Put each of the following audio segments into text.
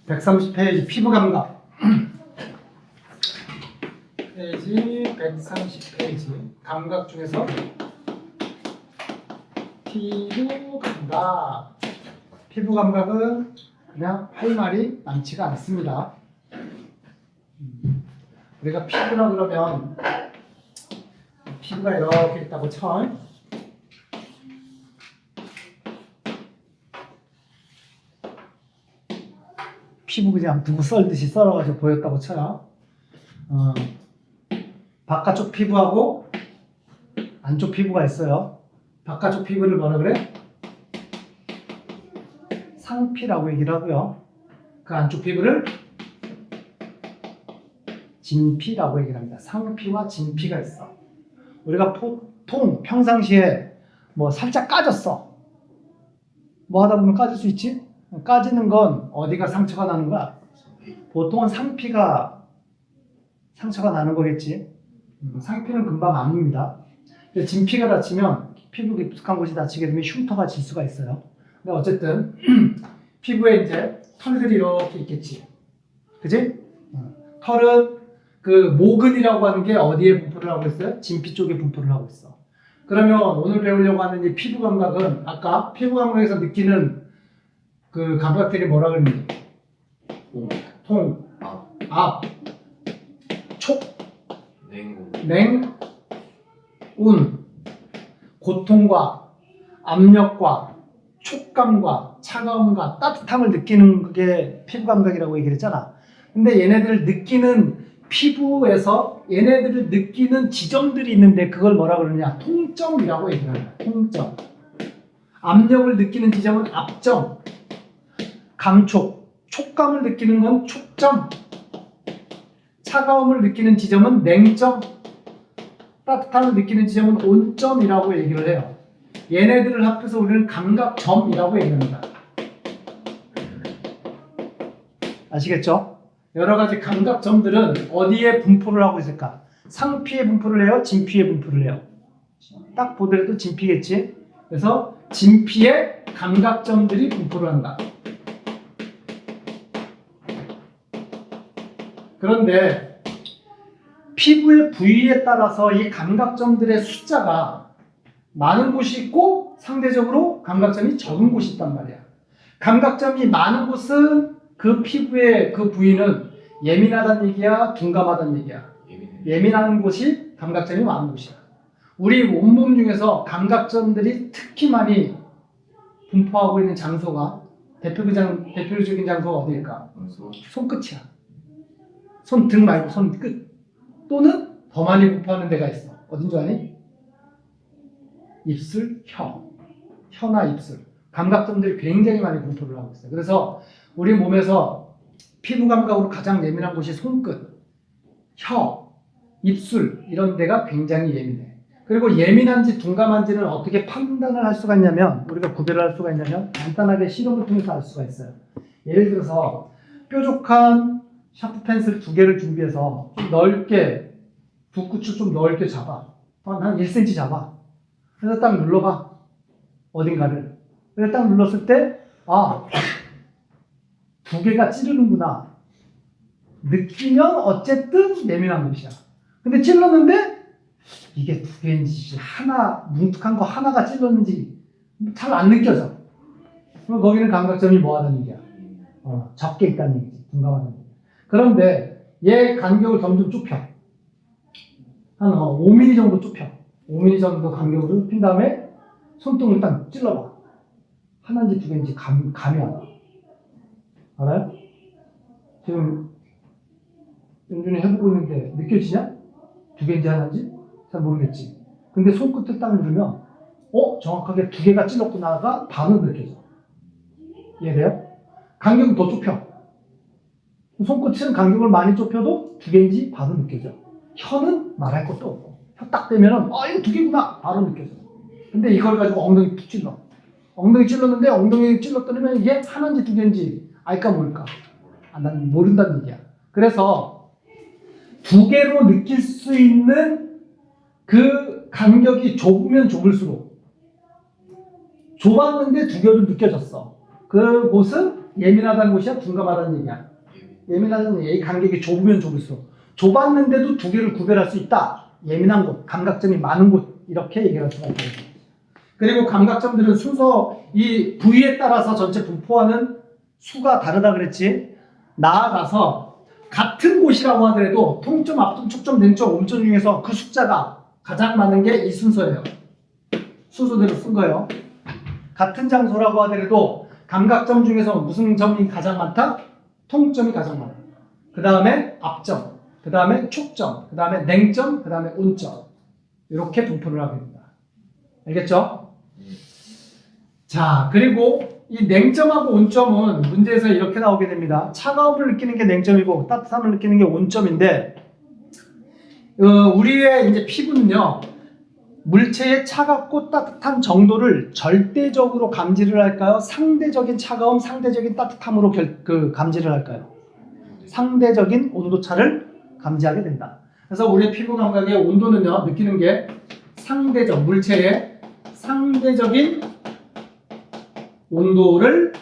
130페이지 피부 감각. 페이지 130페이지 감각 중에서 피부 감각. 피부 감각은 그냥 할 말이 많지가 않습니다. 우리가 피부라 그러면 피부가 이렇게 있다고 쳐. 피부 그냥 누구 썰듯이 썰어가지고 보였다고 쳐요. 바깥쪽 피부하고 안쪽 피부가 있어요. 바깥쪽 피부를 뭐라 그래? 상피라고 얘기를 하고요. 그 안쪽 피부를 진피라고 얘기를 합니다. 상피와 진피가 있어. 우리가 보통 평상시에 뭐 살짝 까졌어. 뭐 하다 보면 까질 수 있지? 까지는 건 어디가 상처가 나는 거야? 보통은 상피가 상처가 나는 거겠지. 상피는 금방 아닙니다. 진피가 다치면 피부 깊숙한 곳이 다치게 되면 흉터가 질 수가 있어요. 근데 어쨌든 피부에 이제 털들이 이렇게 있겠지. 그지? 털은 그 모근이라고 하는 게 어디에 분포를 하고 있어요? 진피 쪽에 분포를 하고 있어. 그러면 오늘 배우려고 하는 이 피부 감각은 아까 피부 감각에서 느끼는 그 감각들이 뭐라 그랬니? 통, 압, 촉, 냉, 운, 고통과 압력과 촉감과 차가움과 따뜻함을 느끼는 게 피부 감각이라고 얘기를 했잖아. 근데 얘네들을 느끼는 피부에서 얘네들을 느끼는 지점들이 있는데 그걸 뭐라 그러냐? 통점이라고 얘기를 합니다. 통점. 압력을 느끼는 지점은 압점. 감촉, 촉감을 느끼는 건 촉점. 차가움을 느끼는 지점은 냉점. 따뜻함을 느끼는 지점은 온점이라고 얘기를 해요. 얘네들을 합해서 우리는 감각점이라고 얘기합니다. 아시겠죠? 여러 가지 감각점들은 어디에 분포를 하고 있을까? 상피에 분포를 해요? 진피에 분포를 해요? 딱 보더라도 진피겠지? 그래서 진피에 감각점들이 분포를 한다. 그런데 피부의 부위에 따라서 이 감각점들의 숫자가 많은 곳이 있고 상대적으로 감각점이 적은 곳이 있단 말이야. 감각점이 많은 곳은 그 피부의 그 부위는 예민하다는 얘기야, 둔감하다는 얘기야. 예민한 곳이 감각점이 많은 곳이야. 우리 온몸 중에서 감각점들이 특히 많이 분포하고 있는 장소가 대표적인 장소가 어디일까? 손끝이야. 손등 말고 손끝. 또는 더 많이 분포하는 데가 있어. 어딘 줄 아니? 입술, 혀나 입술. 감각점들이 굉장히 많이 분포를 하고 있어요. 그래서 우리 몸에서 피부 감각으로 가장 예민한 곳이 손끝, 혀, 입술 이런 데가 굉장히 예민해. 그리고 예민한지 둔감한지는 어떻게 판단을 할 수가 있냐면 우리가 구별을 할 수가 있냐면 간단하게 실험을 통해서 알 수가 있어요. 예를 들어서 뾰족한 샤프 펜슬 2개를 준비해서 좀 넓게 붓끝을 좀 넓게 잡아. 한 1cm 잡아. 그래서 딱 눌러봐. 어딘가를. 그래서 딱 눌렀을 때 아, 2개가 찌르는구나. 느끼면 어쨌든 예민한 곳이야. 근데 찔렀는데 이게 2개인지 하나 뭉툭한 거 하나가 찔렀는지 잘 안 느껴져. 그럼 거기는 감각점이 뭐하다는 얘기야? 적게 있다는 얘기지. 둔감하다는 얘기. 그런데 얘 간격을 점점 좁혀. 한 5mm 정도 좁혀. 5mm 정도 간격으로 좁힌 다음에 손등을 딱 찔러봐. 하나인지 2개인지 감이 안 와. 알아요? 지금 연준이 해보고 있는데 느껴지냐? 2개인지 하나인지? 잘 모르겠지. 근데 손끝을 딱 누르면 정확하게 2개가 찔렀구나가 바로 느껴져. 이해돼요? 간격은 더 좁혀. 손끝은 간격을 많이 좁혀도 2개인지 바로 느껴져. 혀는 말할 것도 없고. 혀 딱 대면은 이거 2개구나 바로 느껴져. 근데 이걸 가지고 엉덩이 툭 찔러. 엉덩이 찔렀는데 엉덩이 찔렀더니 이게 하나인지 2개인지 알까 모를까? 난 모른다는 얘기야. 그래서 2개로 느낄 수 있는 그 간격이 좁으면 좁을수록 좁았는데 2개로 느껴졌어. 그곳은 예민하다는 것이야? 둔감하다는 얘기야? 예민하다는 얘기. 간격이 좁으면 좁을수록. 좁았는데도 두 개를 구별할 수 있다. 예민한 곳, 감각점이 많은 곳, 이렇게 얘기할 수가 있다. 그리고 감각점들은 순서, 이 부위에 따라서 전체 분포하는 수가 다르다 그랬지. 나아가서 같은 곳이라고 하더라도 통점, 앞점, 축점, 냉점, om점 중에서 그 숫자가 가장 많은 게 이 순서예요. 순서대로 쓴 거예요. 같은 장소라고 하더라도 감각점 중에서 무슨 점이 가장 많다? 통점이 가장 많아. 그 다음에 앞점, 그 다음에 축점, 그 다음에 냉점, 그 다음에 온점. 이렇게 분포를 하게 됩니다. 알겠죠? 자, 그리고 이 냉점하고 온점은 문제에서 이렇게 나오게 됩니다. 차가움을 느끼는 게 냉점이고 따뜻함을 느끼는 게 온점인데, 우리의 이제 피부는요, 물체의 차갑고 따뜻한 정도를 절대적으로 감지를 할까요? 상대적인 차가움, 상대적인 따뜻함으로 감지를 할까요? 상대적인 온도차를 감지하게 된다. 그래서 우리의 피부 감각의 온도는요, 느끼는 게 상대적, 물체의 상대적인 온도를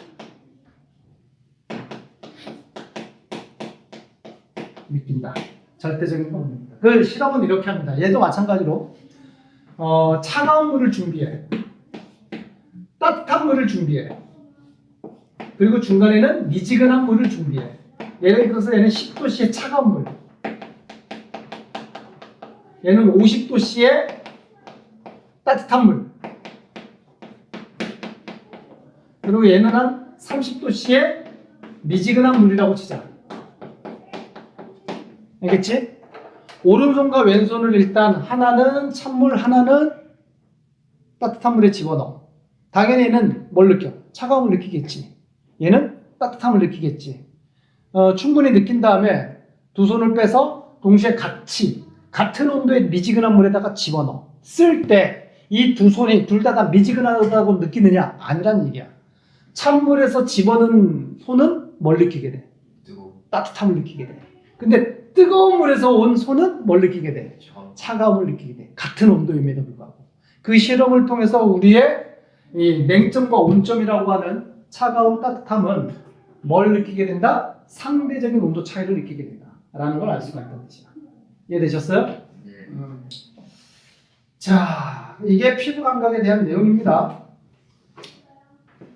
느낀다. 절대적인 온도입니다. 그 실험은 이렇게 합니다. 얘도 마찬가지로 차가운 물을 준비해, 따뜻한 물을 준비해, 그리고 중간에는 미지근한 물을 준비해. 예를 들어서 얘는 10도씨의 차가운 물, 얘는 50도씨의 따뜻한 물, 그리고 얘는 한 30도씨의 미지근한 물이라고 치자. 알겠지? 오른손과 왼손을 일단 하나는 찬물, 하나는 따뜻한 물에 집어넣어. 당연히 얘는 뭘 느껴? 차가움을 느끼겠지. 얘는 따뜻함을 느끼겠지. 충분히 느낀 다음에 두 손을 빼서 동시에 같은 온도의 미지근한 물에다가 집어넣어. 쓸 때 이 두 손이 둘 다 미지근하다고 느끼느냐? 아니란 얘기야. 찬물에서 집어넣은 손은 뭘 느끼게 돼? 따뜻함을 느끼게 돼. 근데 뜨거운 물에서 온 손은 뭘 느끼게 돼? 차가움을 느끼게 돼. 같은 온도임에도 불구하고. 그 실험을 통해서 우리의 이 냉점과 온점이라고 하는 차가움, 따뜻함은 뭘 느끼게 된다? 상대적인 온도 차이를 느끼게 된다. 라는 걸 알 수가 있다는 뜻이야. 이해되셨어요? 네. 자, 이게 피부 감각에 대한 내용입니다.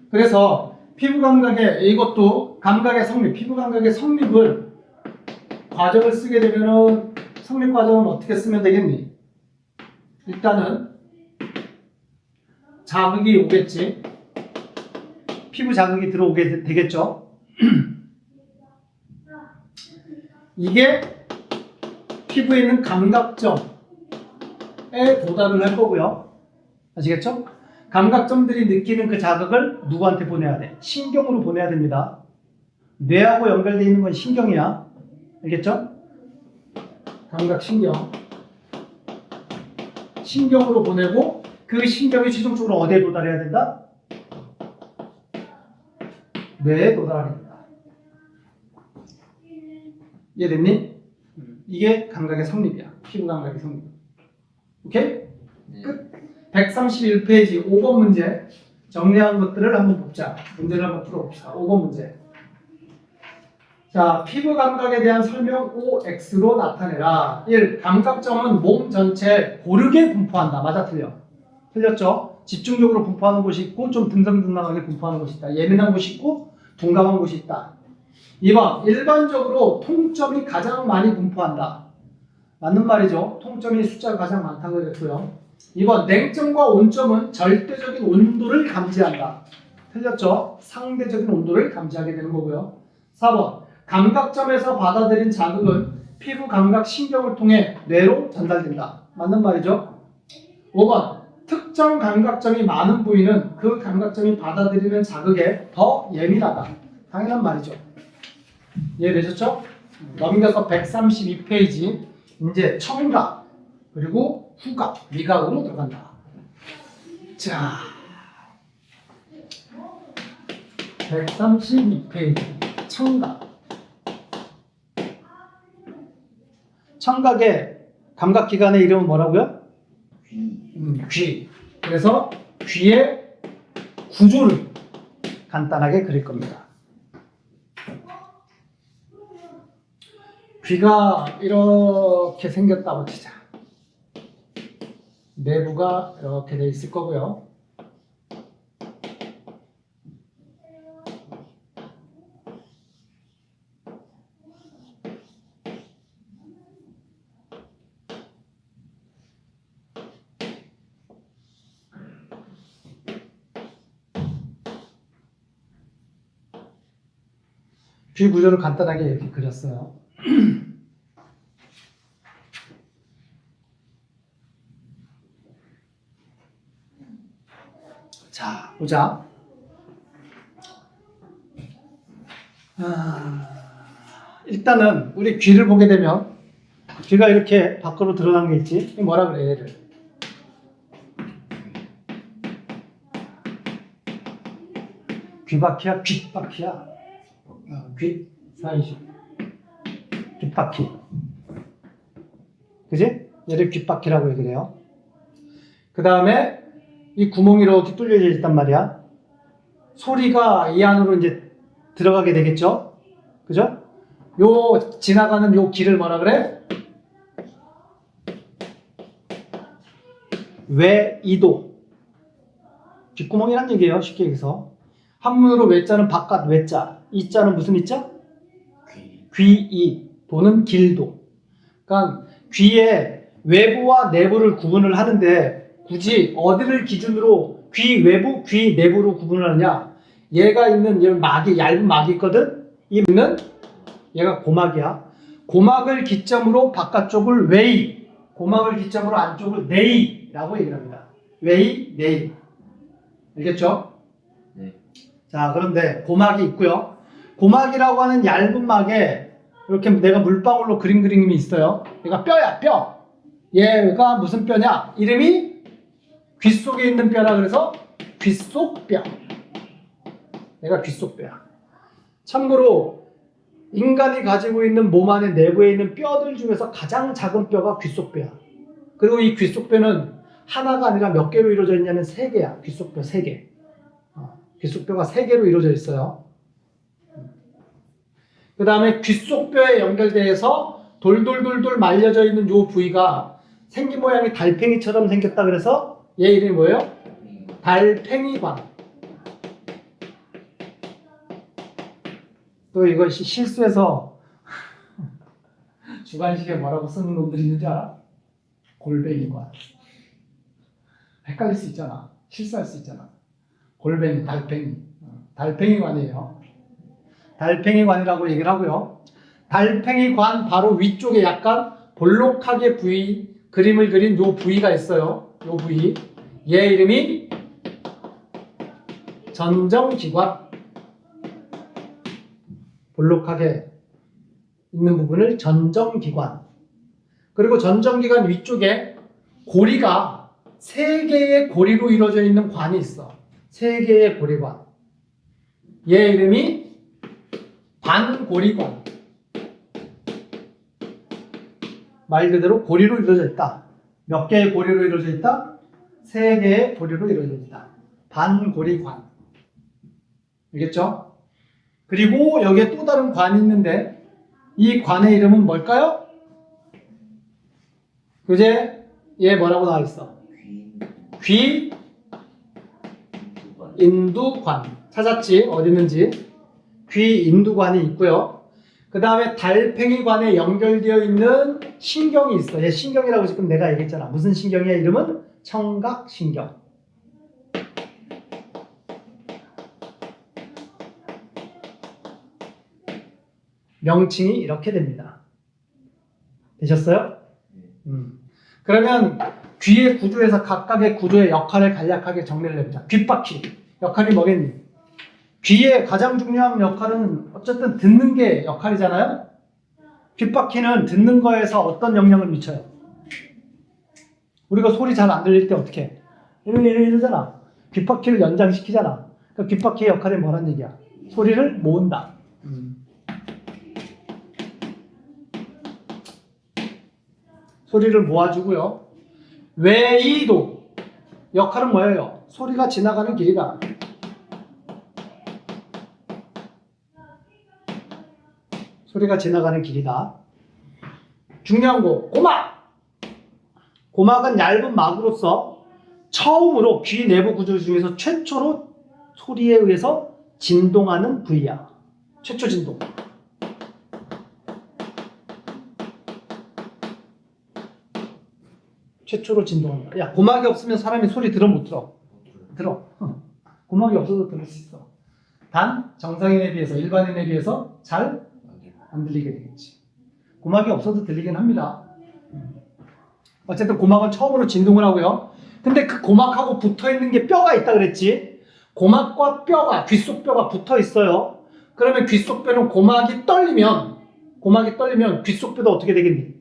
그래서 피부 감각의, 이것도 감각의 성립, 피부 감각의 성립을 과정을 쓰게 되면은 성립 과정은 어떻게 쓰면 되겠니? 일단은 자극이 오겠지. 피부 자극이 들어오게 되겠죠. 이게 피부에 있는 감각점에 도달을 할 거고요. 아시겠죠? 감각점들이 느끼는 그 자극을 누구한테 보내야 돼? 신경으로 보내야 됩니다. 뇌하고 연결되어 있는 건 신경이야. 알겠죠? 감각신경. 신경으로 보내고 그 신경이 최종적으로 어디에 도달해야 된다? 뇌에 도달해야 된다. 이해됐니? 이게 감각의 성립이야. 피부 감각의 성립. 오케이? 끝. 131페이지 5번 문제. 정리한 것들을 한번 보자. 문제를 한번 풀어봅시다. 5번 문제. 자, 피부 감각에 대한 설명 OX로 나타내라. 1. 감각점은 몸 전체에 고르게 분포한다. 맞아, 틀려? 틀렸죠? 집중적으로 분포하는 곳이 있고 좀 듬성듬성하게 분포하는 곳이 있다. 예민한 곳이 있고 둔감한 곳이 있다. 2번. 일반적으로 통점이 가장 많이 분포한다. 맞는 말이죠. 통점이 숫자가 가장 많다고 했고요. 2번. 냉점과 온점은 절대적인 온도를 감지한다. 틀렸죠? 상대적인 온도를 감지하게 되는 거고요. 4번. 감각점에서 받아들인 자극은 피부 감각 신경을 통해 뇌로 전달된다. 맞는 말이죠. 5번. 특정 감각점이 많은 부위는 그 감각점이 받아들이는 자극에 더 예민하다. 당연한 말이죠. 이해되셨죠? 넘겨서 132페이지. 이제 청각 그리고 후각, 미각으로 들어간다. 자, 132페이지. 청각. 청각의 감각기관의 이름은 뭐라고요? 귀. 그래서 귀의 구조를 간단하게 그릴 겁니다. 귀가 이렇게 생겼다고 치자. 내부가 이렇게 돼 있을 거고요. 귀 구조를 간단하게 이렇게 그렸어요. 자, 보자. 일단은 우리 귀를 보게 되면 귀가 이렇게 밖으로 드러난 게 있지. 이게 뭐라 그래, 얘를? 귀바퀴야, 귓바퀴야? 귀 사이즈. 귓바퀴. 그지? 얘를 귓바퀴라고 얘기를 해요. 그 다음에 이 구멍이 이렇게 뚫려져 있단 말이야. 소리가 이 안으로 이제 들어가게 되겠죠? 그죠? 요 지나가는 요 길을 뭐라 그래? 외이도. 귓구멍이란 얘기예요. 쉽게 얘기해서. 한문으로 외자는 바깥 외자, 이자는 무슨 이자? 귀이. 도는 길도. 그러니까 귀의 외부와 내부를 구분을 하는데 굳이 어디를 기준으로 귀 외부, 귀 내부로 구분을 하느냐? 얘가 있는 이 막이 얇은 막이 있거든. 이는 얘가 고막이야. 고막을 기점으로 바깥쪽을 외이, 고막을 기점으로 안쪽을 내이라고 얘기를 합니다. 외이, 내이. 알겠죠? 네. 자, 그런데 고막이 있고요. 고막이라고 하는 얇은 막에 이렇게 내가 물방울로 그린 그림이 있어요. 얘가 뼈야, 뼈. 얘가 무슨 뼈냐? 이름이 귀 속에 있는 뼈라 그래서 귀속뼈. 얘가 귀속뼈야. 참고로 인간이 가지고 있는 몸 안에 내부에 있는 뼈들 중에서 가장 작은 뼈가 귀속뼈야. 그리고 이 귀속뼈는 하나가 아니라 몇 개로 이루어져 있냐면 3개야. 귀속뼈 3개. 귀속뼈가 3개로 이루어져 있어요. 그 다음에 귀속뼈에 연결돼서 돌돌돌돌 말려져 있는 이 부위가 생긴 모양이 달팽이처럼 생겼다 그래서 얘 이름이 뭐예요? 달팽이관. 또 이거 실수해서 주관식에 뭐라고 쓰는 놈들이 있는지 알아? 골뱅이관. 헷갈릴 수 있잖아. 실수할 수 있잖아. 골뱅이, 달팽이. 달팽이관이에요. 달팽이관이라고 얘기를 하고요. 달팽이관 바로 위쪽에 약간 볼록하게 그림을 그린 요 부위가 있어요. 요 부위. 얘 이름이 전정기관. 볼록하게 있는 부분을 전정기관. 그리고 전정기관 위쪽에 고리가 3개의 고리로 이루어져 있는 관이 있어. 3개의 고리관. 얘 이름이 반고리관. 말 그대로 고리로 이루어져 있다. 몇 개의 고리로 이루어져 있다? 3개의 고리로 이루어져 있다. 반고리관. 알겠죠? 그리고 여기에 또 다른 관이 있는데 이 관의 이름은 뭘까요? 그제 얘 뭐라고 나와 있어? 귀 인두관. 찾았지? 어디 있는지. 귀 인두관이 있고요. 그 다음에 달팽이관에 연결되어 있는 신경이 있어. 얘 신경이라고 지금 내가 얘기했잖아. 무슨 신경이야? 이름은 청각신경. 명칭이 이렇게 됩니다. 되셨어요? 그러면 귀의 구조에서 각각의 구조의 역할을 간략하게 정리를 해보자. 귓바퀴 역할이 뭐겠니? 귀의 가장 중요한 역할은 어쨌든 듣는 게 역할이잖아요. 귓바퀴는 듣는 거에서 어떤 영향을 미쳐요? 우리가 소리 잘 안 들릴 때 어떻게 해? 이러잖아. 귓바퀴를 연장시키잖아. 그러니까 귓바퀴의 역할이 뭐란 얘기야? 소리를 모은다. 소리를 모아주고요. 외이도 역할은 뭐예요? 소리가 지나가는 길이다. 소리가 지나가는 길이다. 중요한 거 고막. 고막은 얇은 막으로서 처음으로 귀 내부 구조 중에서 최초로 소리에 의해서 진동하는 부위야. 최초 진동. 최초로 진동하는 거야. 야, 고막이 없으면 사람이 소리 들어 못 들어? 들어. 고막이 없어도 들을 수 있어. 단 정상인에 비해서, 일반인에 비해서 잘 안 들리게 되겠지. 고막이 없어도 들리긴 합니다. 어쨌든 고막은 처음으로 진동을 하고요. 근데 그 고막하고 붙어있는 게 뼈가 있다 그랬지. 고막과 뼈가, 귓속뼈가 붙어 있어요. 그러면 귓속뼈는 고막이 떨리면 귓속뼈도 어떻게 되겠니?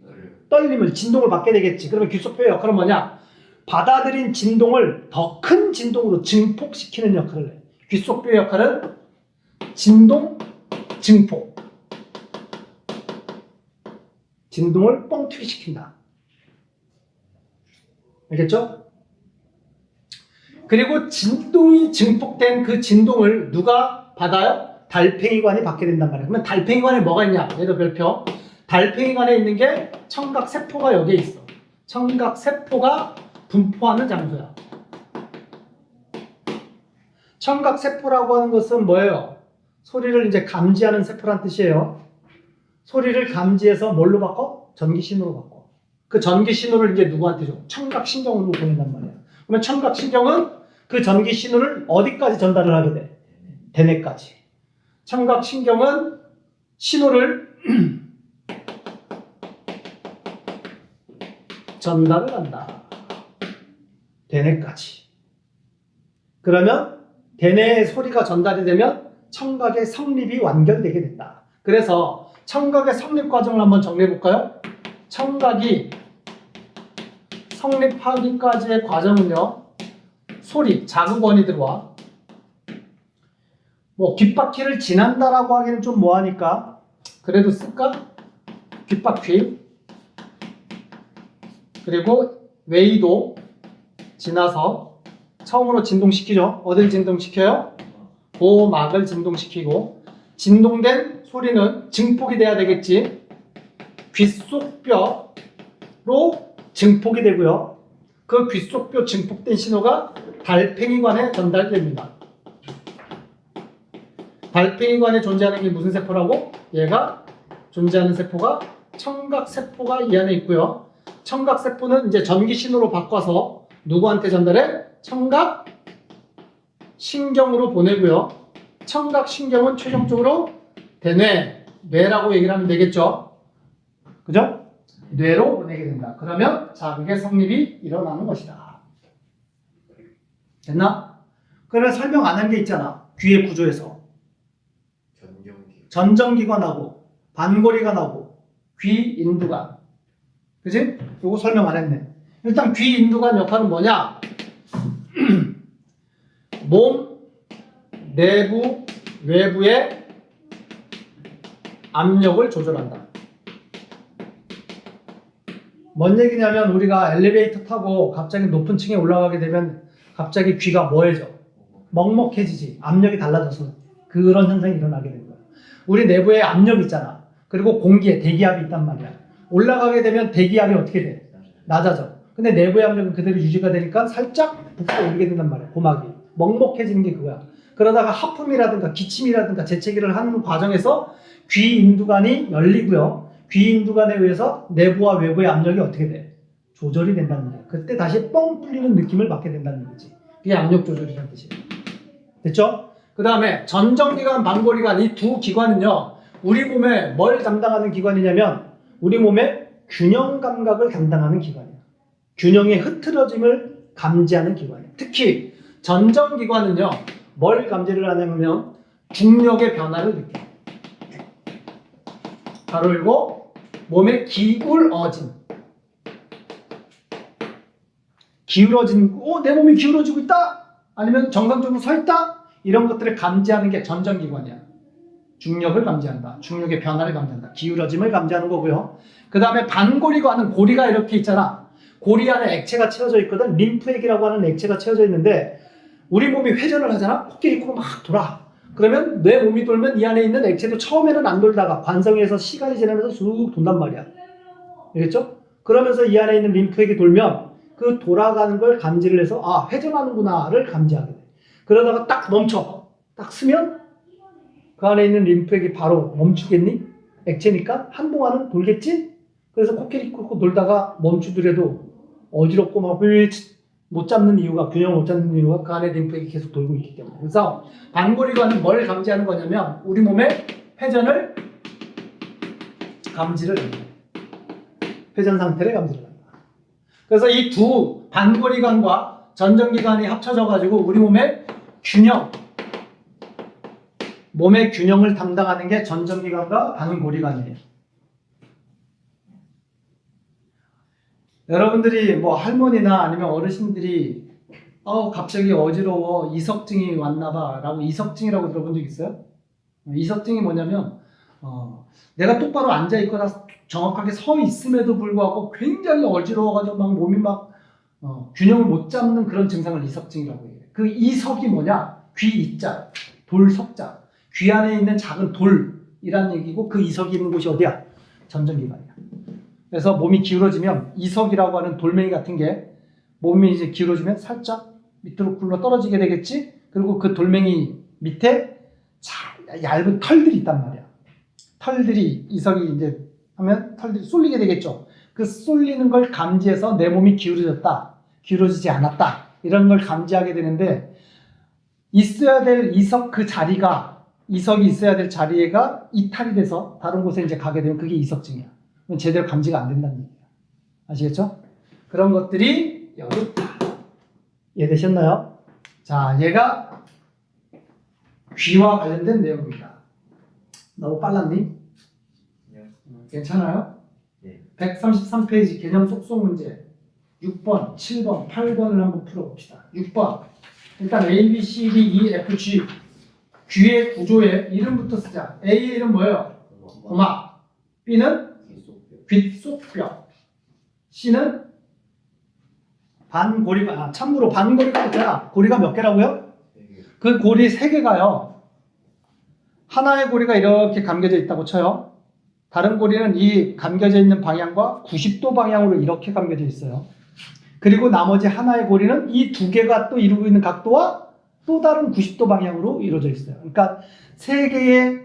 떨림을, 진동을 받게 되겠지. 그러면 귓속뼈의 역할은 뭐냐? 받아들인 진동을 더 큰 진동으로 증폭시키는 역할을 해. 귓속뼈의 역할은 진동, 증폭. 진동을 뻥튀기시킨다. 알겠죠? 그리고 진동이 증폭된 그 진동을 누가 받아요? 달팽이관이 받게 된단 말이에요. 그러면 달팽이관에 뭐가 있냐? 얘도 별표. 달팽이관에 있는 게 청각세포가 여기에 있어. 청각세포가 분포하는 장소야. 청각세포라고 하는 것은 뭐예요? 소리를 이제 감지하는 세포란 뜻이에요. 소리를 감지해서 뭘로 바꿔? 전기신호로 바꿔. 그 전기신호를 이제 누구한테 줘? 청각신경으로 보낸단 말이야. 그러면 청각신경은 그 전기신호를 어디까지 전달을 하게 돼? 대뇌까지. 청각신경은 신호를 전달을 한다. 대뇌까지. 그러면 대뇌에 소리가 전달이 되면 청각의 성립이 완결되게 된다. 그래서 청각의 성립 과정을 한번 정리해 볼까요? 청각이 성립하기까지의 과정은요, 소리, 자극원이 들어와. 뭐 귓바퀴를 지난다라고 하기는 좀 뭐하니까 그래도 쓸까? 귓바퀴, 그리고 웨이도 지나서 처음으로 진동시키죠. 어딜 진동시켜요? 고막을 진동시키고, 진동된 소리는 증폭이 돼야 되겠지. 귓속뼈로 증폭이 되고요. 그 귓속뼈 증폭된 신호가 달팽이관에 전달됩니다. 달팽이관에 존재하는 게 무슨 세포라고? 얘가 존재하는 세포가 청각세포가 이 안에 있고요. 청각세포는 이제 전기신호로 바꿔서 누구한테 전달해? 청각신경으로 보내고요. 청각신경은 최종적으로 대뇌, 뇌라고 얘기를 하면 되겠죠. 그죠? 뇌로 보내게 된다. 그러면 자극의 성립이 일어나는 것이다. 됐나? 그러면 설명 안 한 게 있잖아. 귀의 구조에서. 전정기관하고 반고리관하고 귀인두관. 그지? 요거 설명 안 했네. 일단 귀인두관 역할은 뭐냐? 몸 내부, 외부의 압력을 조절한다. 뭔 얘기냐면 우리가 엘리베이터 타고 갑자기 높은 층에 올라가게 되면 갑자기 귀가 뭐해져? 먹먹해지지. 압력이 달라져서 그런 현상이 일어나게 되는 거야. 우리 내부에 압력이 있잖아. 그리고 공기에 대기압이 있단 말이야. 올라가게 되면 대기압이 어떻게 돼? 낮아져. 근데 내부의 압력은 그대로 유지가 되니까 살짝 붓고 오르게 된단 말이야. 고막이. 먹먹해지는 게 그거야. 그러다가 하품이라든가 기침이라든가 재채기를 하는 과정에서 귀인두관이 열리고요. 귀인두관에 의해서 내부와 외부의 압력이 어떻게 돼? 조절이 된다는 거야. 그때 다시 뻥 뚫리는 느낌을 받게 된다는 거지. 그게 압력 조절이라는 뜻이에요. 됐죠? 그 다음에 전정기관, 반고리관 이 두 기관은요. 우리 몸에 뭘 담당하는 기관이냐면 우리 몸의 균형 감각을 담당하는 기관이에요. 균형의 흐트러짐을 감지하는 기관이에요. 특히 전정기관은요. 뭘 감지를 하냐면 중력의 변화를 느껴요. 바로 이거 몸의 기울어짐. 기울어진, 내 몸이 기울어지고 있다? 아니면 정상적으로 서 있다? 이런 것들을 감지하는 게 전정기관이야. 중력을 감지한다. 중력의 변화를 감지한다. 기울어짐을 감지하는 거고요. 그 다음에 반고리관은 고리가 이렇게 있잖아. 고리 안에 액체가 채워져 있거든. 림프액이라고 하는 액체가 채워져 있는데 우리 몸이 회전을 하잖아. 코끼리 코가 막 돌아. 그러면 내 몸이 돌면 이 안에 있는 액체도 처음에는 안 돌다가 관성에서 시간이 지나면서 쑥 돈단 말이야. 알겠죠? 그러면서 이 안에 있는 림프액이 돌면 그 돌아가는 걸 감지를 해서 아, 회전하는구나를 감지하게 돼. 그러다가 딱 멈춰. 딱 쓰면 그 안에 있는 림프액이 바로 멈추겠니? 액체니까 한동안은 돌겠지? 그래서 코끼리 끌고 돌다가 멈추더라도 어지럽고 막 못 잡는 이유가, 균형을 못 잡는 이유가 그 안에 림프액이 계속 돌고 있기 때문에. 그래서 반고리관은 뭘 감지하는 거냐면 우리 몸의 회전을 감지를 합니다. 회전 상태를 감지를 합니다. 그래서 이 두 반고리관과 전정기관이 합쳐져 가지고 우리 몸의 몸의 균형을 담당하는 게 전정기관과 반고리관이에요. 여러분들이 뭐 할머니나 아니면 어르신들이 갑자기 어지러워 이석증이 왔나봐 라고 이석증이라고 들어본 적 있어요? 이석증이 뭐냐면 내가 똑바로 앉아있거나 정확하게 서 있음에도 불구하고 굉장히 어지러워가지고 막 몸이 막 균형을 못 잡는 그런 증상을 이석증이라고 해요. 그 이석이 뭐냐? 귀 이자, 돌석자. 귀 안에 있는 작은 돌이란 얘기고 그 이석이 있는 곳이 어디야? 전정기관이야. 그래서 몸이 기울어지면 이석이라고 하는 돌멩이 같은 게 몸이 이제 기울어지면 살짝 밑으로 굴러 떨어지게 되겠지? 그리고 그 돌멩이 밑에 얇은 털들이 있단 말이야. 털들이 이석이 이제 하면 털들이 쏠리게 되겠죠. 그 쏠리는 걸 감지해서 내 몸이 기울어졌다, 기울어지지 않았다 이런 걸 감지하게 되는데 있어야 될 이석 그 자리가 이석이 있어야 될 자리가 이탈이 돼서 다른 곳에 이제 가게 되면 그게 이석증이야. 제대로 감지가 안 된다는 얘기야. 아시겠죠? 그런 것들이 여기 있다. 이해되셨나요? 자, 얘가 귀와 관련된 내용입니다. 너무 빨랐니? 네. 괜찮아요? 네. 133페이지 개념 속속 문제 6번, 7번, 8번을 한번 풀어봅시다. 6번 일단 A, B, C, D, E, F, G 귀의 구조의 이름부터 쓰자. A의 이름 뭐예요? 고막. B는 귓속뼈. C는 반고리관. 참고로 반고리관 있잖아. 고리가 몇 개라고요? 그 고리 3개가요. 하나의 고리가 이렇게 감겨져 있다고 쳐요. 다른 고리는 이 감겨져 있는 방향과 90도 방향으로 이렇게 감겨져 있어요. 그리고 나머지 하나의 고리는 이 2개가 또 이루고 있는 각도와 또 다른 90도 방향으로 이루어져 있어요. 그러니까 3개의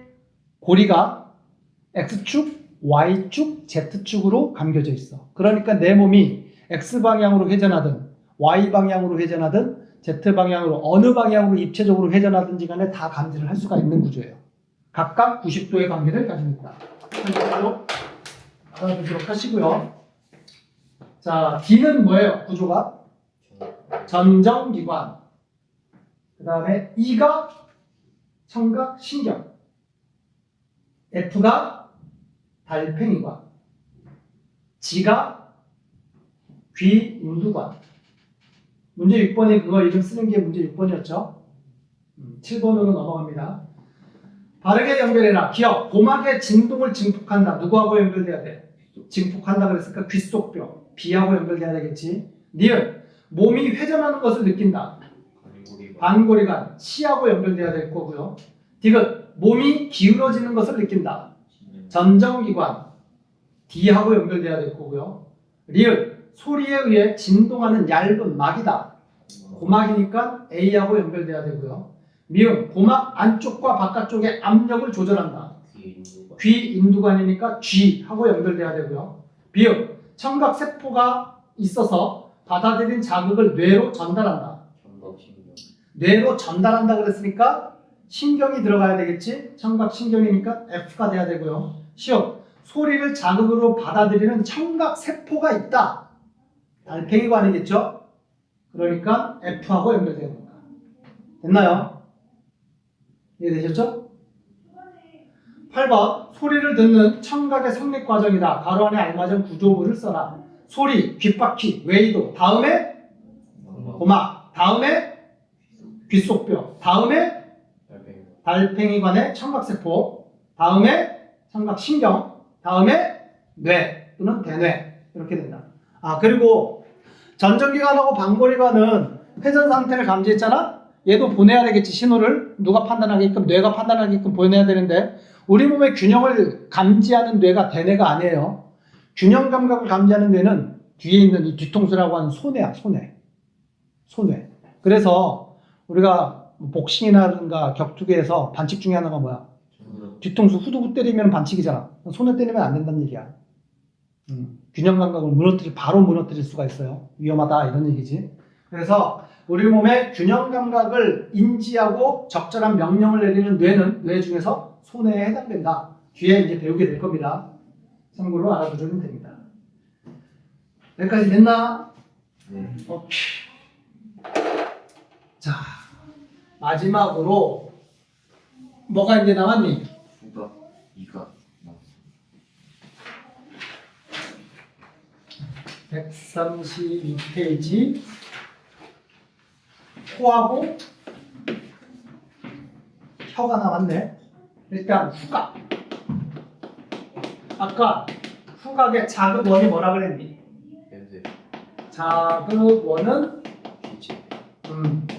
고리가 X축, Y축, Z축으로 감겨져 있어. 그러니까 내 몸이 X방향으로 회전하든 Y방향으로 회전하든 Z방향으로 어느 방향으로 입체적으로 회전하든지 간에 다 감지를 할 수가 있는 구조예요. 각각 90도의 관계를 가지고 있다. 알아두도록 하시고요. 자, D는 뭐예요? 구조가? 전정기관. 그 다음에 E가 청각신경. F가 달팽이관. G가 귀인두관. 문제 6번에 그거 이름 쓰는 게 문제 6번이었죠. 7번으로 넘어갑니다. 바르게 연결해라. 기억. 고막의 진동을 증폭한다. 누구하고 연결돼야 돼? 증폭한다 그랬으니까 귓속뼈. B하고 연결돼야 되겠지. 니은. 몸이 회전하는 것을 느낀다. 반고리관. C하고 연결돼야 될 거고요. 디귿. 몸이 기울어지는 것을 느낀다. 전정기관. D하고 연결돼야 될 거고요. 리을. 소리에 의해 진동하는 얇은 막이다. 고막이니까 A하고 연결돼야 되고요. 미음. 고막 안쪽과 바깥쪽의 압력을 조절한다. 귀인두관이니까 G하고 연결돼야 되고요. 비음. 청각세포가 있어서 받아들인 자극을 뇌로 전달한다. 뇌로 전달한다 그랬으니까 신경이 들어가야 되겠지. 청각신경이니까 F가 돼야 되고요. 시험. 소리를 자극으로 받아들이는 청각세포가 있다. 달팽이관이겠죠. 그러니까 F하고 연결돼야 된다. 됐나요? 이해되셨죠? 8번. 소리를 듣는 청각의 성립 과정이다. 가로 안에 알맞은 구조물을 써라. 소리, 귓바퀴, 웨이도. 다음에 고막. 다음에 귓속뼈. 다음에 달팽이관의 청각세포. 다음에 청각신경. 다음에 뇌 또는 대뇌. 이렇게 된다. 그리고 전정기관하고 반고리관은 회전 상태를 감지했잖아? 얘도 보내야 되겠지, 신호를. 누가 판단하게끔, 뇌가 판단하게끔 보내야 되는데 우리 몸의 균형을 감지하는 뇌가 대뇌가 아니에요. 균형 감각을 감지하는 뇌는 뒤에 있는 이 뒤통수라고 하는 소뇌야, 소뇌. 그래서 우리가 복싱이라든가 격투기에서 반칙 중에 하나가 뭐야? 뒤통수 후두부 때리면 반칙이잖아. 손에 때리면 안 된다는 얘기야. 균형 감각을 바로 무너뜨릴 수가 있어요. 위험하다 이런 얘기지. 그래서 우리 몸의 균형 감각을 인지하고 적절한 명령을 내리는 뇌는 뇌 중에서 소뇌에 해당된다. 뒤에 이제 배우게 될 겁니다. 참고로 알아두시면 됩니다. 여기까지 됐나? 네. 오케이. 자, 마지막으로 뭐가 이제 남았니? 후가, 이가 나왔어. 132페이지 코하고 혀가 남았네. 일단 후각. 아까 후각의 자극원이 뭐라 그랬니? 냄새, 자극원은 기체,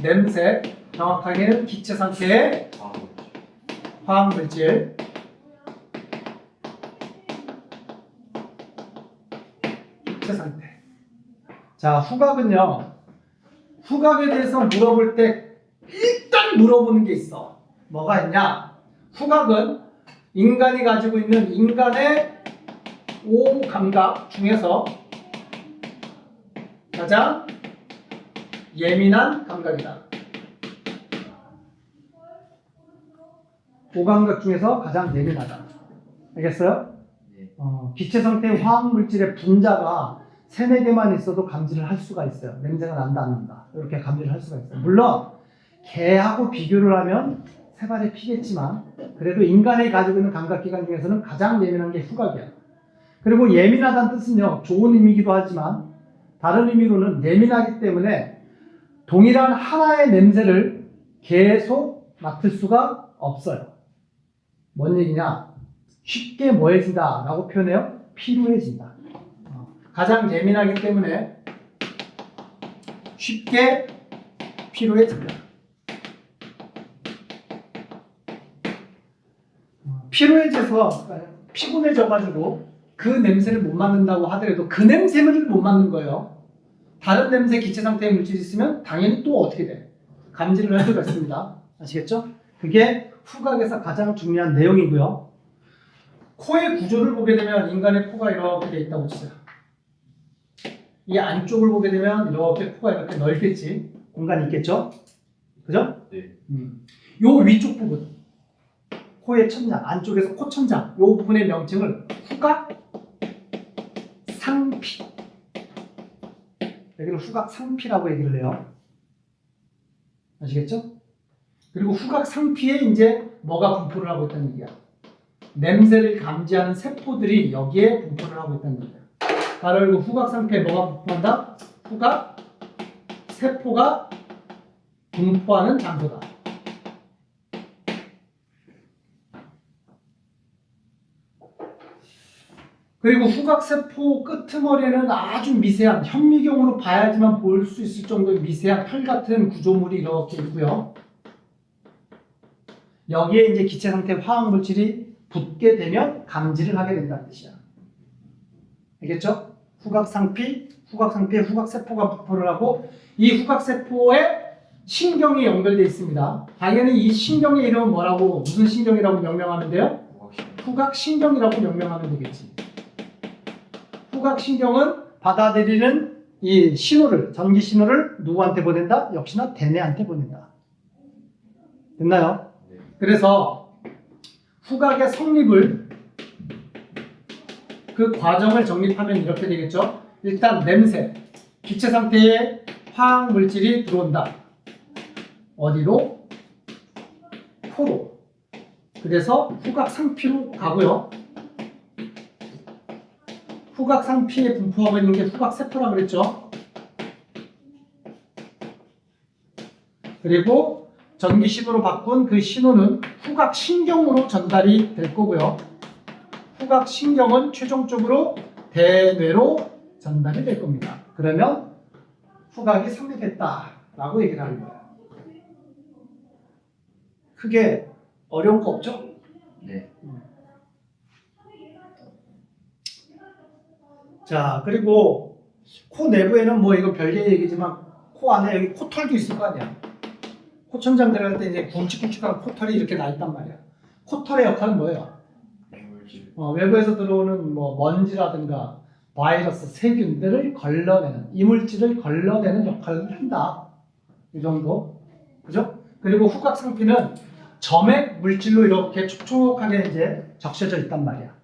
냄새, 정확하게는 기체 상태의 화학물질. 기체 상태. 자, 후각은요. 후각에 대해서 물어볼 때 일단 물어보는 게 있어. 뭐가 있냐? 후각은 인간이 가지고 있는 인간의 5감각 중에서 가장 예민한 감각이다. 5감각 중에서 가장 예민하다. 알겠어요? 네. 기체 상태의 화학물질의 분자가 3, 4개만 있어도 감지를 할 수가 있어요. 냄새가 난다, 안 난다. 이렇게 감지를 할 수가 있어요. 물론 개하고 비교를 하면 세 발에 피겠지만 그래도 인간이 가지고 있는 감각기관 중에서는 가장 예민한 게 후각이야. 그리고 예민하다는 뜻은요, 좋은 의미이기도 하지만 다른 의미로는 예민하기 때문에 동일한 하나의 냄새를 계속 맡을 수가 없어요. 뭔 얘기냐? 쉽게 뭐해진다 라고 표현해요? 피로해진다. 가장 예민하기 때문에 쉽게 피로해진다. 피로해져서 피곤해져가지고 그 냄새를 못 맡는다고 하더라도 그 냄새를 못 맡는 거예요. 다른 냄새 기체 상태의 물질이 있으면 당연히 또 어떻게 돼? 감지를 할 수가 있습니다. 아시겠죠? 그게 후각에서 가장 중요한 내용이고요. 코의 구조를 보게 되면 인간의 코가 이렇게 돼 있다고 치자. 이 안쪽을 보게 되면 이렇게 코가 이렇게 넓겠지. 공간이 있겠죠? 그죠? 네. 요 위쪽 부분, 코의 천장, 안쪽에서 코 천장, 요 부분의 명칭을 후각 상피. 여기를 후각 상피라고 얘기를 해요. 아시겠죠? 그리고 후각 상피에 이제 뭐가 분포를 하고 있다는 얘기야. 냄새를 감지하는 세포들이 여기에 분포를 하고 있다는 얘기야. 바로 이 후각 상피에 뭐가 분포한다? 후각 세포가 분포하는 장소다. 그리고 후각세포 끄트머리에는 아주 미세한, 현미경으로 봐야지만 볼 수 있을 정도의 미세한 털 같은 구조물이 이렇게 있고요. 여기에 이제 기체 상태 화학물질이 붙게 되면 감지를 하게 된다는 뜻이야. 알겠죠? 후각상피에 후각세포가 분포를 하고 이 후각세포에 신경이 연결되어 있습니다. 당연히 이 신경의 이름은 뭐라고, 무슨 신경이라고 명명하면 돼요? 후각신경이라고 명명하면 되겠지. 후각신경은 받아들이는 이 신호를, 전기 신호를 누구한테 보낸다? 역시나 대뇌한테 보낸다. 됐나요? 네. 그래서 후각의 성립을, 그 과정을 정립하면 이렇게 되겠죠. 일단 냄새, 기체 상태에 화학 물질이 들어온다. 어디로? 코로. 그래서 후각 상피로 가고요. 후각 상피에 분포하고 있는 게 후각 세포라고 그랬죠. 그리고 전기 신호로 바꾼 그 신호는 후각 신경으로 전달이 될 거고요. 후각 신경은 최종적으로 대뇌로 전달이 될 겁니다. 그러면 후각이 성립했다라고 얘기를 하는 거예요. 크게 어려운 거 없죠? 네. 자, 그리고 코 내부에는 뭐 이거 별개의 얘기지만 코 안에 여기 코털도 있을 거 아니야. 코천장 들어갈 때 이제 굵직굵직한 코털이 이렇게 나 있단 말이야. 코털의 역할은 뭐예요? 이물질. 외부에서 들어오는 뭐 먼지라든가 바이러스, 세균들을 걸러내는, 이물질을 걸러내는 역할을 한다. 이 정도. 그죠? 그리고 후각상피는 점액 물질로 이렇게 촉촉하게 이제 적셔져 있단 말이야.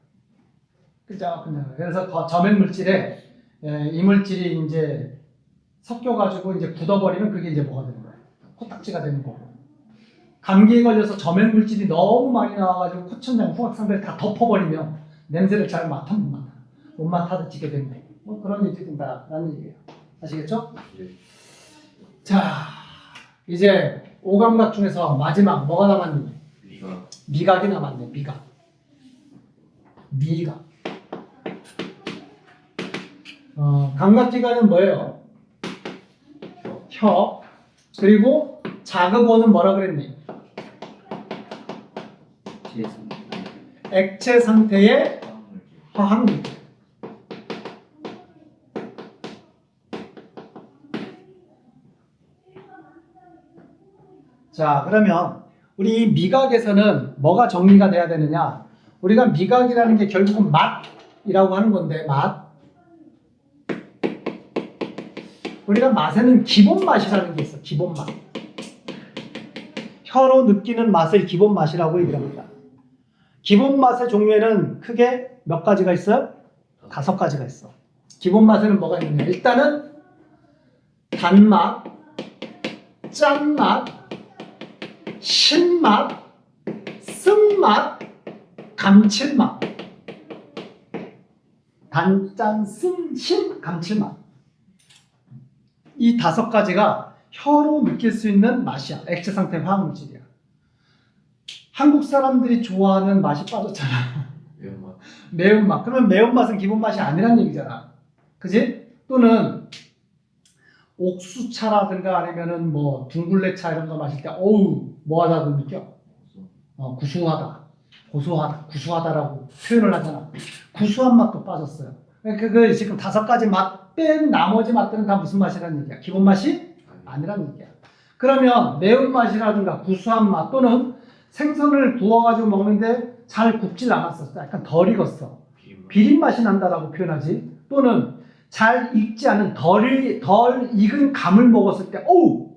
그죠? 그래서 점액 물질에 이물질이 이제 섞여가지고 이제 굳어버리면 그게 이제 뭐가 되는 거야? 코딱지가 되는 거고. 감기에 걸려서 점액 물질이 너무 많이 나와가지고 코천장, 후각상피를 다 덮어버리면 냄새를 잘 맡아 못 맡아. 못 맡아 듣게 된다. 뭐 그런 일이 된다라는 얘기예요. 아시겠죠? 네. 자, 이제 오감각 중에서 마지막 뭐가 남았니? 미각. 미각이 남았네. 미각. 미각. 감각기관은 뭐예요? 혀. 그리고 자극어는 뭐라 그랬니? 제성. 액체 상태의 화학물질. 화학물질. 자, 그러면 우리 이 미각에서는 뭐가 정리가 돼야 되느냐? 우리가 미각이라는 게 결국은 맛이라고 하는 건데, 맛. 우리가 맛에는 기본 맛이라는 게 있어. 기본 맛. 혀로 느끼는 맛을 기본 맛이라고 얘기를 합니다. 기본 맛의 종류에는 크게 몇 가지가 있어요? 5가지가 있어. 기본 맛에는 뭐가 있느냐? 일단은 단맛, 짠맛, 신맛, 쓴맛, 감칠맛. 단, 짠, 쓴, 신, 감칠맛. 이 5가지가 혀로 느낄 수 있는 맛이야. 액체 상태 화학물질이야. 한국 사람들이 좋아하는 맛이 빠졌잖아. 매운맛. 매운맛. 그러면 매운맛은 기본 맛이 아니란 얘기잖아. 그지? 또는 옥수차라든가 아니면은 뭐 둥글레차 이런 거 마실 때 어우 뭐하다고 느껴? 구수하다, 고소하다, 구수하다라고 표현을 하잖아. 구수한 맛도 빠졌어요. 그 지금 5가지 맛 뺀 나머지 맛들은 다 무슨 맛이라는 얘기야? 기본 맛이 아니란 얘기야. 그러면 매운맛이라든가 구수한 맛 또는 생선을 구워가지고 먹는데 잘 굽질 않았어. 약간 덜 익었어. 비린맛. 비린맛이 난다라고 표현하지. 또는 잘 익지 않은 덜 익은 감을 먹었을 때 어우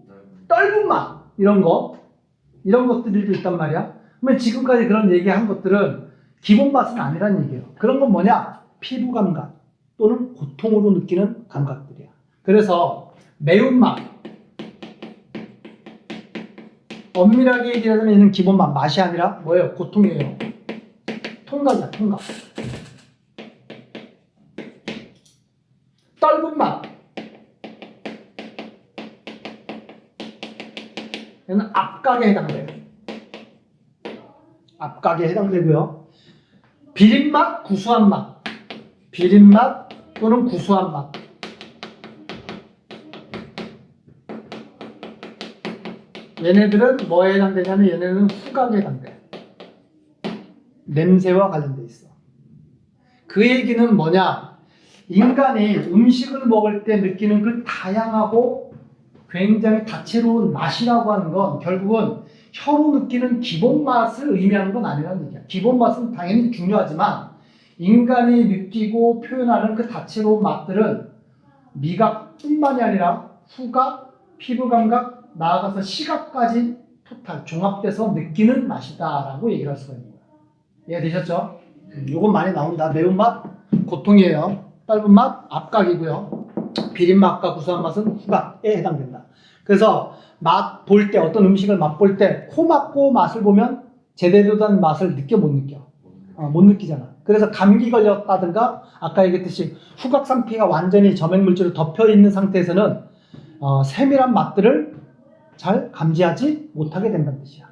떫은 맛 이런 것들도 있단 말이야. 그러면 지금까지 그런 얘기한 것들은 기본 맛은 아니란 얘기예요. 그런 건 뭐냐? 피부 감각 또는 고통으로 느끼는 감각들이야. 그래서 매운맛 엄밀하게 얘기하자면 얘는 기본 맛이 아니라 뭐예요? 고통이에요. 통각이야, 통각. 떫은 맛. 얘는 압각에 해당돼요. 압각에 해당되고요. 비린맛, 구수한 맛. 비린맛 또는 구수한 맛. 얘네들은 뭐에 해당되냐면 얘네는 후각에 해당돼. 냄새와 관련돼 있어. 그 얘기는 뭐냐? 인간이 음식을 먹을 때 느끼는 그 다양하고 굉장히 다채로운 맛이라고 하는 건 결국은 혀로 느끼는 기본 맛을 의미하는 건 아니라는 얘기야. 기본 맛은 당연히 중요하지만 인간이 느끼고 표현하는 그 다채로운 맛들은 미각뿐만이 아니라 후각, 피부 감각, 나아가서 시각까지 토탈 종합돼서 느끼는 맛이다라고 얘기를 할 수가 있는 거야. 이해되셨죠? 요건 많이 나온다. 매운맛, 고통이에요. 떫은 맛, 압각이고요. 비린맛과 구수한 맛은 후각에 해당된다. 그래서 맛 볼 때, 어떤 음식을 맛볼 때 코 막고 맛을 보면 제대로 된 맛을 느껴 못 느껴? 못 느끼잖아. 그래서 감기 걸렸다든가 아까 얘기했듯이 후각 상피가 완전히 점액 물질로 덮여 있는 상태에서는 세밀한 맛들을 잘 감지하지 못하게 된다는 뜻이야.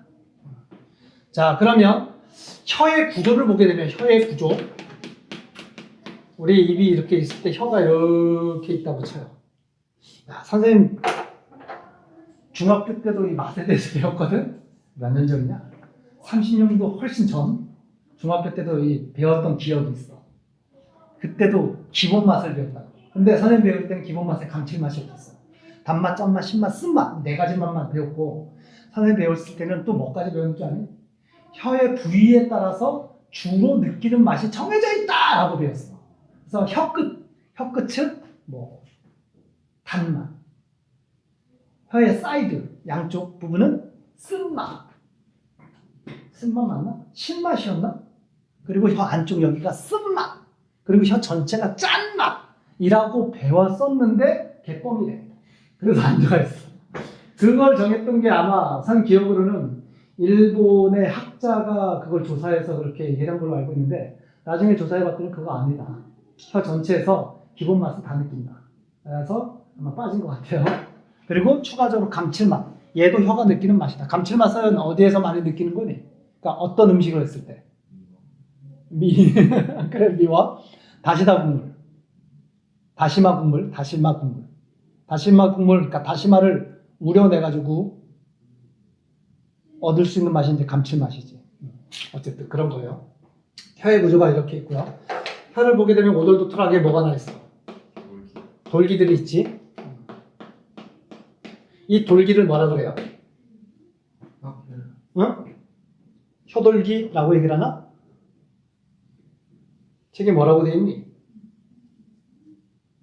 자, 그러면 혀의 구조를 보게 되면 혀의 구조. 우리 입이 이렇게 있을 때 혀가 이렇게 있다고 쳐요. 야, 선생님 중학교 때도 이 맛에 대해서 배웠거든? 몇 년 전이냐? 30년도 훨씬 전 중학교 때도 이 배웠던 기억이 있어. 그때도 기본 맛을 배웠다고. 근데 선생님 배울 때는 기본 맛에 감칠맛이 없었어. 단맛, 짠맛, 신맛, 쓴맛 네 가지 맛만 배웠고 선생님 배웠을 때는 또 뭐까지 배웠는 줄 아니? 혀의 부위에 따라서 주로 느끼는 맛이 정해져 있다라고 배웠어. 그래서 혀끝은 뭐 단맛, 혀의 사이드 양쪽 부분은 쓴맛, 쓴맛 맞나? 신맛이었나? 그리고 혀 안쪽 여기가 쓴맛, 그리고 혀 전체가 짠맛이라고 배웠었는데 개뻥이래. 그래서 안 좋아했어. 그걸 정했던 게 아마 산 기억으로는 일본의 학자가 그걸 조사해서 그렇게 얘기한 걸로 알고 있는데 나중에 조사해봤더니 그거 아니다. 혀 전체에서 기본 맛을 다 느낀다. 그래서 아마 빠진 것 같아요. 그리고 추가적으로 감칠맛. 얘도 혀가 느끼는 맛이다. 감칠맛은 어디에서 많이 느끼는 거니? 그러니까 어떤 음식을 했을 때. 그래, 미와 다시다 국물. 다시마 국물. 그러니까 다시마를 우려내가지고 얻을 수 있는 맛이 이제 감칠맛이지. 어쨌든 그런 거예요. 혀의 구조가 이렇게 있고요. 혀를 보게 되면 오돌도돌하게 뭐가 나 있어? 돌기들이 있지. 이 돌기를 뭐라 그래요? 응? 혀돌기라고 얘기를 하나? 책에 뭐라고 돼 있니?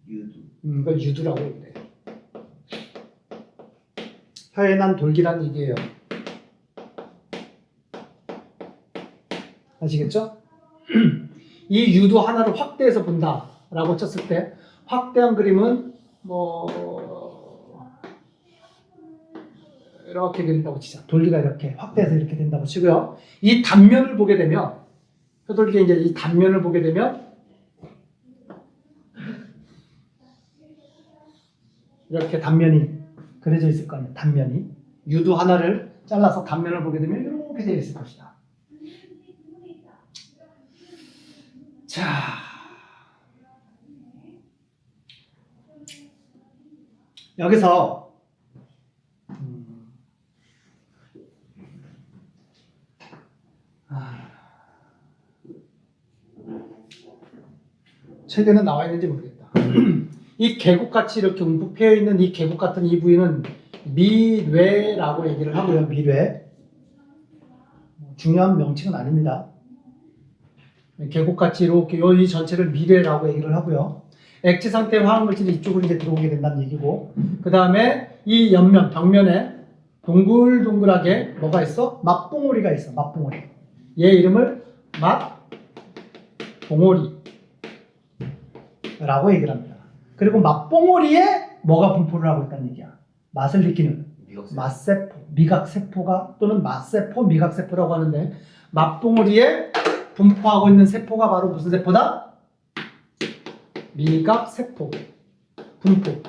유두. 그걸 유두라고 얘기해. 혀에 난 돌기란 얘기예요. 아시겠죠? 이 유두 하나를 확대해서 본다라고 쳤을 때 확대한 그림은 뭐 이렇게 그린다고 치자. 돌기가 이렇게 확대해서 이렇게 된다고 치고요. 이 단면을 보게 되면 혀돌기의 이제 이 단면을 보게 되면 이렇게 단면이 그려져 있을 거 아니에요. 단면이 유두 하나를 잘라서 단면을 보게 되면 이렇게 되어 있을 것이다. 자, 여기서 책에는 나와 있는지 모르겠다. 이 계곡같이 이렇게 움푹 패여 있는 이 계곡 같은 이 부위는 미뇌라고 얘기를 하고요. 미뇌. 중요한 명칭은 아닙니다. 계곡같이 이렇게 이 전체를 미뇌라고 얘기를 하고요. 액체 상태의 화학물질이 이쪽으로 이제 들어오게 된다는 얘기고, 그 다음에 이 옆면, 벽면에 동글동글하게 뭐가 있어? 맛봉오리가 있어. 맛봉오리. 얘 이름을 맛봉오리라고 얘기를 합니다. 그리고 맛봉오리에 뭐가 분포를 하고 있다는 얘기야? 맛을 느끼는 맛세포, 미각세포가 또는 맛세포, 미각세포라고 하는데 맛봉오리에 분포하고 있는 세포가 바로 무슨 세포다? 미각세포 분포.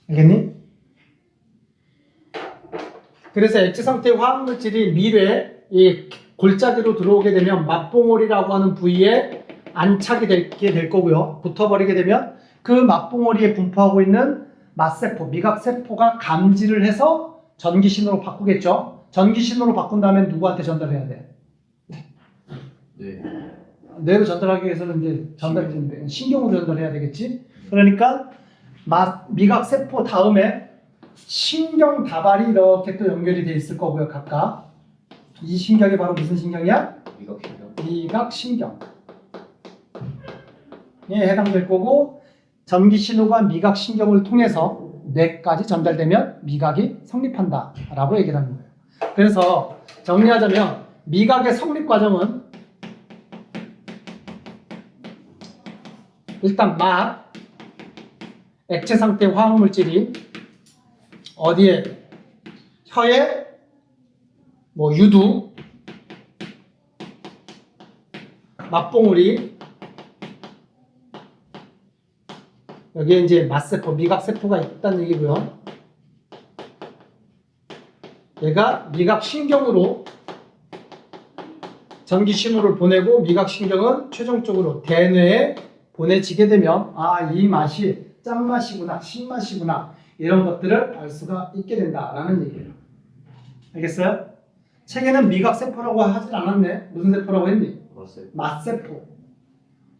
알겠니? 그래서 액체 상태의 화학물질이 미뢰 이 골짜기로 들어오게 되면 맛봉오리라고 하는 부위에 안착이 될 거고요. 붙어버리게 되면 그 맛봉오리에 분포하고 있는 맛세포, 미각세포가 감지를 해서 전기신호로 바꾸겠죠. 전기신호로 바꾼 다음에 누구한테 전달해야 돼? 네. 뇌로 전달하기 위해서는 이제 전달이 되는데 신경으로 전달해야 되겠지. 그러니까 미각세포 다음에 신경 다발이 이렇게 또 연결이 돼 있을 거고요. 각각 이 신경이 바로 무슨 신경이야? 미각신경에 해당될 거고, 전기신호가 미각신경을 통해서 뇌까지 전달되면 미각이 성립한다 라고 얘기를 하는 거예요. 그래서 정리하자면 미각의 성립 과정은 일단 맛, 액체 상태 화학물질이 어디에? 혀에 뭐 유두, 맛봉우리, 여기에 이제 맛세포, 미각세포가 있다는 얘기고요. 얘가 미각신경으로 전기신호를 보내고 미각신경은 최종적으로 대뇌에 보내지게 되면 이 맛이 짠맛이구나, 신맛이구나 이런 것들을 알 수가 있게 된다라는 얘기예요. 알겠어요? 책에는 미각세포라고 하진 않았네. 무슨 세포라고 했니? 맞아요. 맛세포.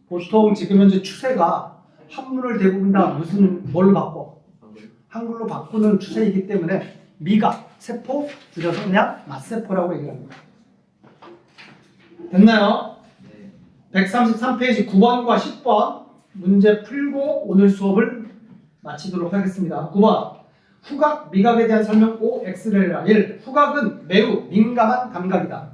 보통 지금 현재 추세가 한문을 대부분 다 무슨 뭘로 바꿔? 한글로 바꾸는 추세이기 때문에 미각, 세포, 줄여서 그냥 맛세포라고 얘기합니다. 됐나요? 네. 133페이지 9번과 10번 문제 풀고 오늘 수업을 마치도록 하겠습니다. 9번 후각, 미각에 대한 설명 OX를 1. 후각은 매우 민감한 감각이다.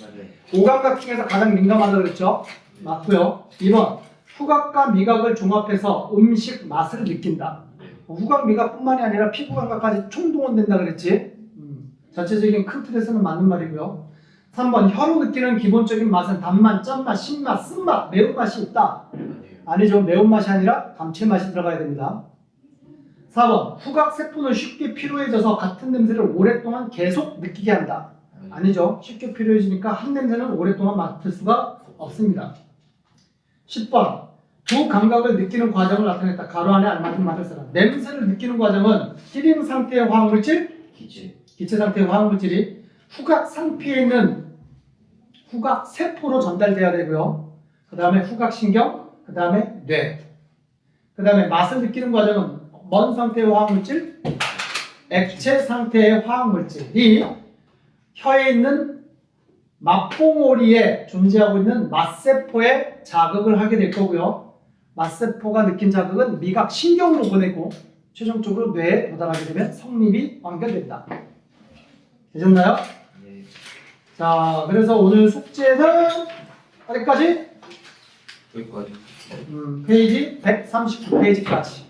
맞아요. 오감각 중에서 가장 민감하다고 그랬죠? 맞고요. 2번 후각과 미각을 종합해서 음식 맛을 느낀다. 후각, 미각뿐만이 아니라 피부 감각까지 총동원된다 그랬지? 전체적인 큰 틀에서는 맞는 말이고요. 3번 혀로 느끼는 기본적인 맛은 단맛, 짠맛, 신맛, 쓴맛, 매운맛이 있다. 아니에요. 아니죠. 매운맛이 아니라 감칠맛이 들어가야 됩니다. 4번 후각 세포는 쉽게 피로해져서 같은 냄새를 오랫동안 계속 느끼게 한다. 아니죠. 쉽게 피로해지니까 한 냄새는 오랫동안 맡을 수가 없습니다. 10번 두 감각을 느끼는 과정을 나타냈다. 가로 안에 알맞은 말을 써라. 냄새를 느끼는 과정은 힐링 상태의 화학물질, 기체. 기체 상태의 화학물질이 후각 상피에 있는 후각 세포로 전달돼야 되고요. 그 다음에 후각신경, 그 다음에 뇌. 그 다음에 맛을 느끼는 과정은 먼 상태의 화학물질, 액체 상태의 화학물질이 혀에 있는 맛봉오리에 존재하고 있는 맛세포에 자극을 하게 될 거고요. 맛세포가 느낀 자극은 미각신경으로 보내고 최종적으로 뇌에 도달하게 되면 성립이 완결된다. 되셨나요? 네. 자, 그래서 오늘 숙제는 어디까지? 여기까지. 페이지 139페이지까지.